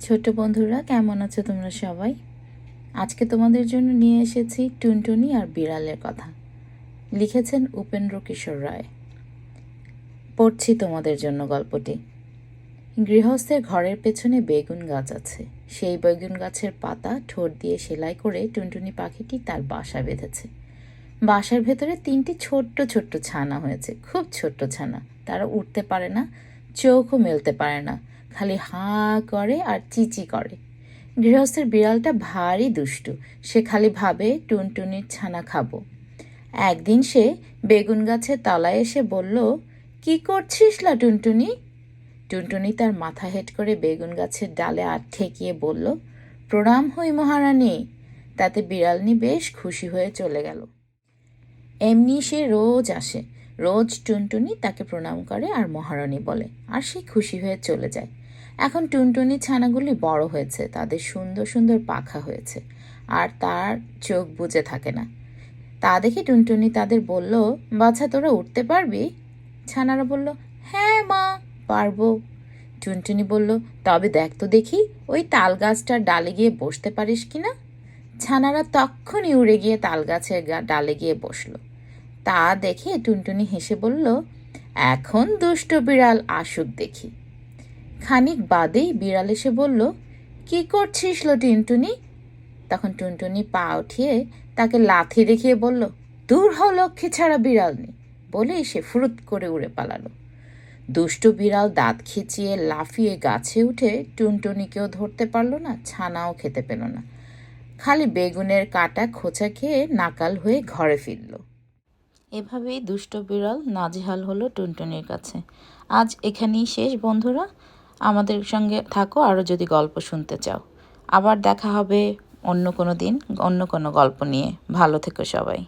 ছোট বন্ধুরা, কেমন আছো তোমরা সবাই? আজকে তোমাদের জন্য নিয়ে এসেছি টুনটুনি আর বিড়ালের কথা। লিখেছেন উপেন্দ্র কিশোর রায়। পড়ছি তোমাদের জন্য গল্পটি। গৃহস্থের ঘরের পেছনে বেগুন গাছ আছে। সেই বেগুন গাছের পাতা ঠোঁট দিয়ে সেলাই করে টুনটুনি পাখিটি তার বাসা বেঁধেছে। বাসার ভেতরে 3টি ছোট্ট ছোট্ট ছানা হয়েছে, খুব ছোট্ট ছানা। তারা উঠতে পারে না, চোখও মেলতে পারে না, খালি হাঁ করে আর চিচি করে। গৃহস্থের বিড়ালটা ভারী দুষ্টু। সে খালি ভাবে টুনটুনির ছানা খাবো। একদিন সে বেগুন গাছের তলায় এসে বলল, কি করছিস লা টুনটুনি? টুনটুনি তার মাথা হেঁট করে বেগুন গাছের ডালে ঠেকিয়ে বলল, প্রণাম হই মহারানী। তাতে বিড়ালনি বেশ খুশি হয়ে চলে গেল। এমনি সে রোজ আসে, রোজ টুনটুনি তাকে প্রণাম করে আর মহারানী বলে, আর সে খুশি হয়ে চলে যায়। এখন টুনটুনি ছানাগুলি বড় হয়েছে, তাদের সুন্দর সুন্দর পাখা হয়েছে, আর তার চোখ বুজে থাকে না। তা দেখে টুনটুনি তাদের বলল, বাছা, তোরা উঠতে পারবি? ছানারা বলল, হ্যাঁ মা, পারবো। টুনটুনি বলল, তবে দেখ তো দেখি ওই তাল গাছটার ডালে গিয়ে বসতে পারিস কি না। ছানারা তক্ষুনি উড়ে গিয়ে তাল গাছের ডালে গিয়ে বসলো। তা দেখে টুনটুনি হেসে বলল, এখন দুষ্ট বিড়াল আসুক দেখি। খানিক বাদেই বিড়াল এসে বলল, কি করছিস লো টুনটুনি? তখন টুনটুনি পা উঠিয়ে তাকে লাথি দেখিয়ে বলল, দূর হও লক্ষ্মী ছাড়া বিড়ালনি, বলে সে ফুরুত করে উড়ে পালালো। দুষ্ট বিড়াল দাঁত খিচিয়ে লাফিয়ে গাছে উঠে টুনটুনিকেও ধরতে পারল না, ছানাও খেতে পেল না। খালি বেগুনের কাটা খোঁচা খেয়ে নাকাল হয়ে ঘরে ফিরল। এভাবেই দুষ্ট বিড়াল নাজেহাল হলো টুনটুনির কাছে। আজ এখানেই শেষ বন্ধুরা। আমাদের সঙ্গে থাকো আরও যদি গল্প শুনতে চাও। আবার দেখা হবে অন্য কোনো দিন, অন্য কোনো গল্প নিয়ে। ভালো থেকো সবাই।